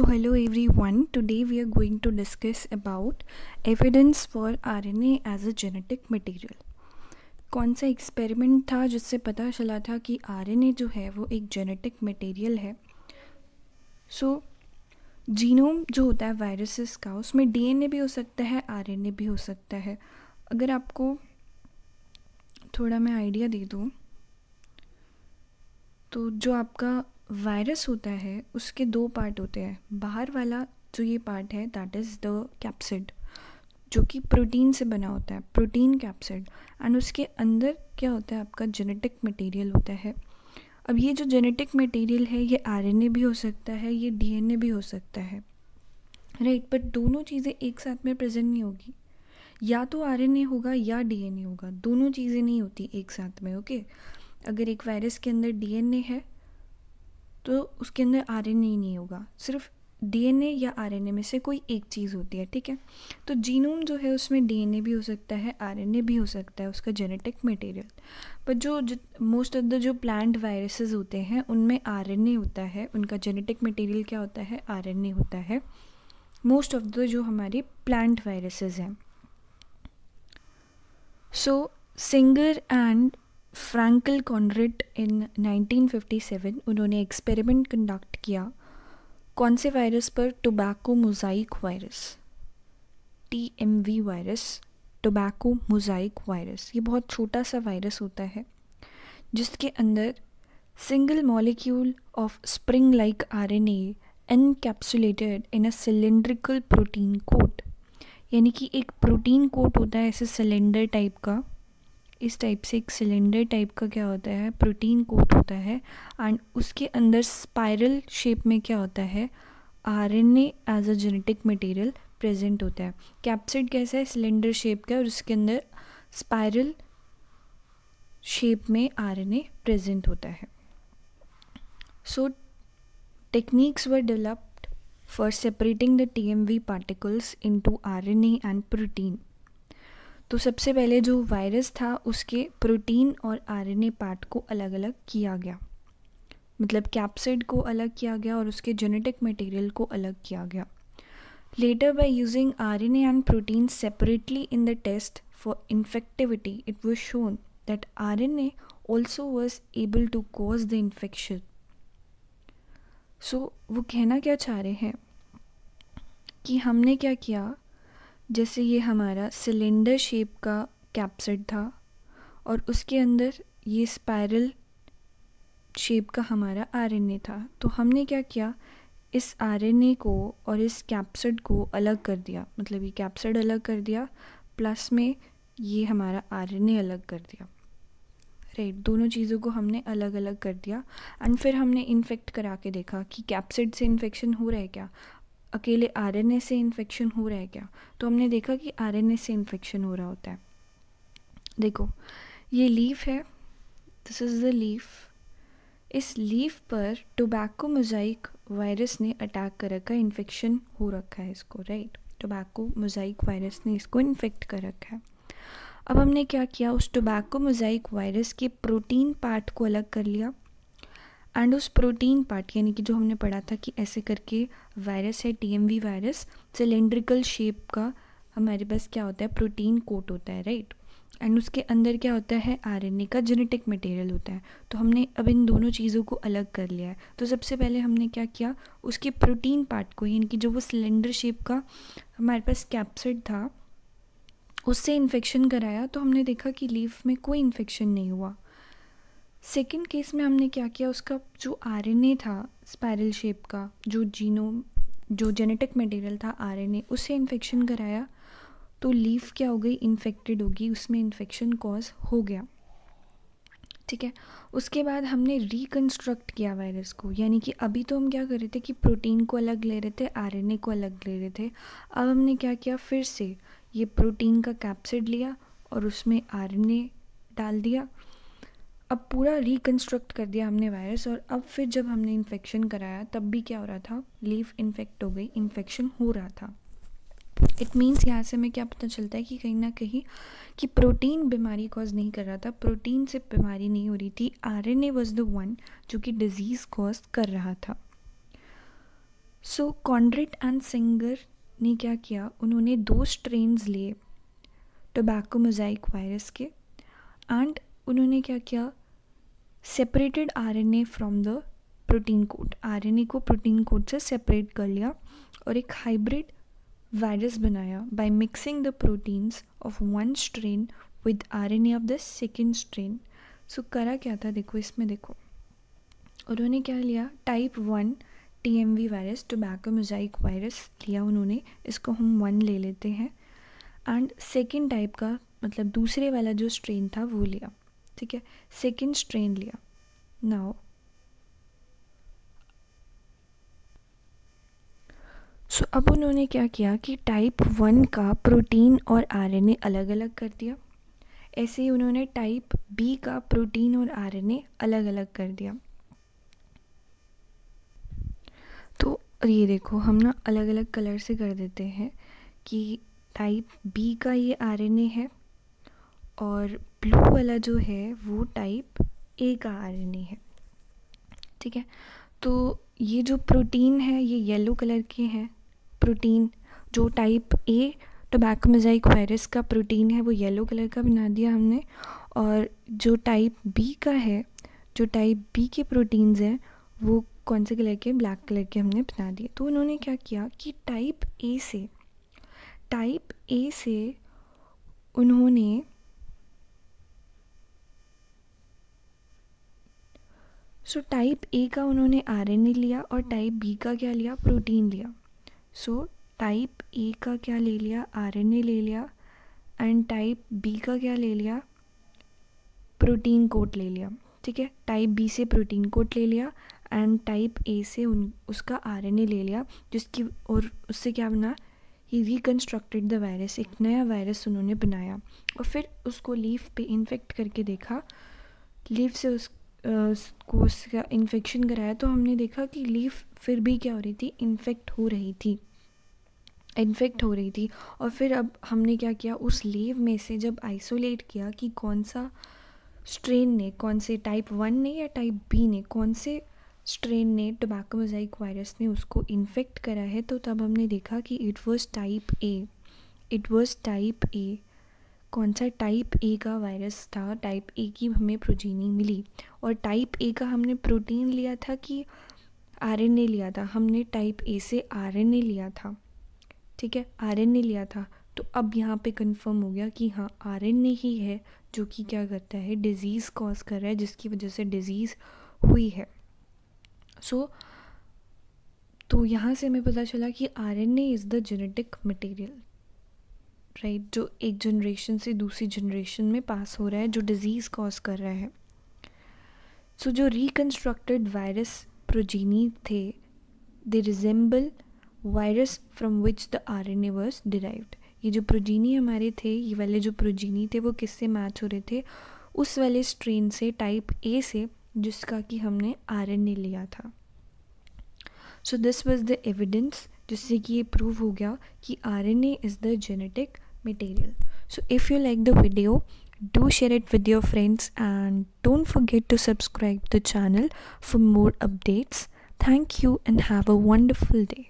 So hello everyone, today we are going to discuss about evidence for RNA as a genetic material. कौन सा experiment था जिससे पता चला था कि आरएनए जो है वो एक जेनेटिक मटेरियल है. जीनोम जो होता है वायरसेस का, उसमें डीएनए भी हो सकता है, आरएनए भी हो सकता है. अगर आपको थोड़ा मैं आइडिया दे दूँ तो जो आपका वायरस होता है उसके दो पार्ट होते हैं. बाहर वाला जो ये पार्ट है दैट इज़ द कैप्सिड, जो कि प्रोटीन से बना होता है, प्रोटीन कैप्सिड. एंड उसके अंदर क्या होता है, आपका जेनेटिक मटेरियल होता है. अब ये जो जेनेटिक मटेरियल है ये आरएनए भी हो सकता है, ये डीएनए भी हो सकता है, राइट. बट दोनों चीज़ें एक साथ में प्रेजेंट नहीं होगी. या तो आरएनए होगा या डीएनए होगा, दोनों चीज़ें नहीं होती एक साथ में. ओके अगर एक वायरस के अंदर डीएनए है तो उसके अंदर आरएनए ही नहीं होगा, सिर्फ डीएनए या आरएनए में से कोई एक चीज़ होती है. ठीक है, तो जीनोम जो है उसमें डीएनए भी हो सकता है, आरएनए भी हो सकता है, उसका जेनेटिक मटेरियल. पर जो मोस्ट ऑफ द जो प्लांट वायरसेस होते हैं उनमें आरएनए होता है, उनका जेनेटिक मटेरियल क्या होता है, आरएनए होता है. मोस्ट ऑफ द जो हमारे प्लांट वायरसेस हैं. So Singer and Fraenkel Conrat in 1957 उन्होंने एक्सपेरिमेंट कंडक्ट किया. कौन से वायरस पर, tobacco mosaic virus, TMV virus, tobacco mosaic virus. ये बहुत छोटा सा वायरस होता है जिसके अंदर single molecule of spring like RNA encapsulated in a cylindrical protein coat. यानी कि एक प्रोटीन कोट होता है ऐसे सिलेंडर टाइप का, इस टाइप से एक सिलेंडर टाइप का क्या होता है, प्रोटीन कोट होता है. एंड उसके अंदर स्पाइरल शेप में क्या होता है, RNA as a genetic material present होता है. कैप्सिड कैसा है, सिलेंडर शेप का, और उसके अंदर स्पाइरल शेप में आरएनए प्रेजेंट होता है. So techniques were developed for separating the TMV particles into RNA and protein. तो सबसे पहले जो वायरस था उसके प्रोटीन और आरएनए पार्ट को अलग अलग किया गया, मतलब कैप्सिड को अलग किया गया और उसके जेनेटिक मटेरियल को अलग किया गया. Later by using RNA and protein separately in the test for infectivity it was shown that RNA also was able to cause the infection. So वो कहना क्या चाह रहे हैं कि हमने क्या किया, जैसे ये हमारा सिलेंडर शेप का कैप्सिड था और उसके अंदर ये स्पाइरल शेप का हमारा आरएनए था. तो हमने क्या किया, इस आरएनए को और इस कैप्सिड को अलग कर दिया, मतलब ये कैप्सिड अलग कर दिया प्लस में ये हमारा आरएनए अलग कर दिया, राइट. दोनों चीज़ों को हमने अलग अलग कर दिया. एंड फिर हमने इन्फेक्ट करा के देखा कि कैप्सिड से इन्फेक्शन हो रहा है क्या, अकेले आरएनए से इन्फेक्शन हो रहा है क्या. तो हमने देखा कि आरएनए से इन्फेक्शन हो रहा होता है. देखो ये लीफ है, दिस इज़ द लीफ. इस लीफ पर टोबैको मोज़ाइक वायरस ने अटैक कर रखा है, इन्फेक्शन हो रखा है इसको, राइट. टोबैको मोज़ाइक वायरस ने इसको इन्फेक्ट कर रखा है. अब हमने क्या किया, उस टोबैको मोज़ाइक वायरस के प्रोटीन पार्ट को अलग कर लिया. एंड उस प्रोटीन पार्ट, यानी कि जो हमने पढ़ा था कि ऐसे करके वायरस है, TMV वायरस, सिलेंड्रिकल शेप का हमारे पास क्या होता है, प्रोटीन कोट होता है, राइट. एंड उसके अंदर क्या होता है, आरएनए का जेनेटिक मटेरियल होता है. तो हमने अब इन दोनों चीज़ों को अलग कर लिया है. तो सबसे पहले हमने क्या किया, उसके प्रोटीन पार्ट को, यानी कि जो वो सिलेंडर शेप का हमारे पास कैप्सिड था उससे इन्फेक्शन कराया. तो हमने देखा कि लीफ में कोई इन्फेक्शन नहीं हुआ. सेकेंड केस में हमने क्या किया, उसका जो आरएनए था स्पाइरल शेप का, जो जीनोम जो जेनेटिक मटेरियल था आरएनए, उससे इन्फेक्शन कराया. तो लीफ क्या हो गई, इन्फेक्टेड होगी, उसमें इन्फेक्शन कॉज हो गया. ठीक है, उसके बाद हमने रिकन्स्ट्रक्ट किया वायरस को. यानी कि अभी तो हम क्या कर रहे थे कि प्रोटीन को अलग ले रहे थे, आरएनए को अलग ले रहे थे. अब हमने क्या किया, फिर से ये प्रोटीन का कैप्सिड लिया और उसमें आरएनए डाल दिया. अब पूरा रिकन्स्ट्रक्ट कर दिया हमने वायरस. और अब फिर जब हमने इन्फेक्शन कराया तब भी क्या हो रहा था, लीफ इन्फेक्ट हो गई, इन्फेक्शन हो रहा था. इट मीन्स यहाँ से हमें क्या पता चलता है कि कहीं ना कहीं कि प्रोटीन बीमारी कॉज नहीं कर रहा था, प्रोटीन से बीमारी नहीं हो रही थी, आरएनए वाज द वन जो कि डिजीज़ कॉज कर रहा था. सो कॉन्ड्रेट एंड सिंगर ने क्या किया, उन्होंने 2 स्ट्रेन्स लिए टोबैको मोज़ाइक वायरस के, एंड उन्होंने क्या किया, separated RNA from the protein code, RNA को प्रोटीन कोड से सेपरेट कर लिया और एक हाइब्रिड वायरस बनाया by mixing the proteins of one strain with RNA of the second strain. So करा क्या था, देखो इसमें देखो, उन्होंने क्या लिया, type 1 TMV virus, tobacco mosaic virus लिया उन्होंने, इसको हम 1 ले लेते हैं, एंड सेकेंड टाइप का मतलब दूसरे वाला जो स्ट्रेन था वो लिया, ठीक है, सेकेंड स्ट्रेन लिया। नाउ सो अब उन्होंने क्या किया कि टाइप 1 का प्रोटीन और आरएनए अलग अलग कर दिया, ऐसे ही उन्होंने टाइप बी का प्रोटीन और आरएनए अलग अलग कर दिया। तो ये देखो हम ना अलग अलग कलर से कर देते हैं कि टाइप बी का ये आरएनए है और ब्लू वाला जो है वो टाइप ए का आरएनए है, ठीक है। तो ये जो प्रोटीन है ये येलो कलर के हैं, प्रोटीन जो type A tobacco mosaic virus का प्रोटीन है वो येलो कलर का बना दिया हमने, और जो टाइप बी का है, जो टाइप बी के प्रोटीन्स हैं वो कौन से कलर के, ब्लैक कलर के हमने बना दिए। तो उन्होंने क्या किया कि टाइप ए से उन्होंने टाइप ए का उन्होंने आरएनए लिया और टाइप बी का क्या लिया, प्रोटीन लिया। टाइप ए का क्या ले लिया, आरएनए ले लिया, एंड टाइप बी का क्या ले लिया, प्रोटीन कोड ले लिया, ठीक है। टाइप बी से प्रोटीन कोड ले लिया एंड टाइप ए से उसका आरएनए ले लिया, जिसकी और उससे क्या बना, ही रिकन्स्ट्रक्टेड द वायरस, एक नया वायरस उन्होंने बनाया और फिर उसको लीफ पे इन्फेक्ट करके देखा, लीफ से उसको उसका इन्फेक्शन कराया तो हमने देखा कि लीफ फिर भी क्या हो रही थी, इन्फेक्ट हो रही थी। और फिर अब हमने क्या किया, उस लीव में से जब आइसोलेट किया कि कौन सा स्ट्रेन ने, कौन से टाइप 1 ने या टाइप बी ने, कौन से स्ट्रेन ने, टोबैको मोज़ाइक वायरस ने उसको इन्फेक्ट करा है, तो तब हमने देखा कि इट वाज टाइप ए। कौन सा, टाइप ए का वायरस था, टाइप ए की हमें प्रोजीनी मिली, और टाइप ए का हमने प्रोटीन लिया था कि आरएनए लिया था, हमने टाइप ए से आरएनए लिया था, ठीक है, आरएनए लिया था। तो अब यहाँ पे कंफर्म हो गया कि हाँ आरएनए ही है जो कि क्या करता है, डिज़ीज़ कॉज कर रहा है, जिसकी वजह से डिज़ीज़ हुई है। तो यहाँ से हमें पता चला कि RNA is the genetic material, right, जो एक जनरेशन से दूसरी जनरेशन में पास हो रहा है, जो डिज़ीज़ कॉज कर रहा है। जो रिकन्स्ट्रक्टेड वायरस प्रोजीनी थे, they resemble virus from which the RNA was derived. ये जो प्रोजीनी हमारे थे, ये वाले जो प्रोजीनी थे वो किससे मैच हो रहे थे, उस वाले स्ट्रेन से, टाइप ए से, जिसका कि हमने आरएनए लिया था। दिस वाज द एविडेंस, जिससे कि ये प्रूव हो गया कि RNA is the genetic material. If you like the video, do share it with your friends and don't forget to subscribe the channel for more updates. Thank you and have a wonderful day.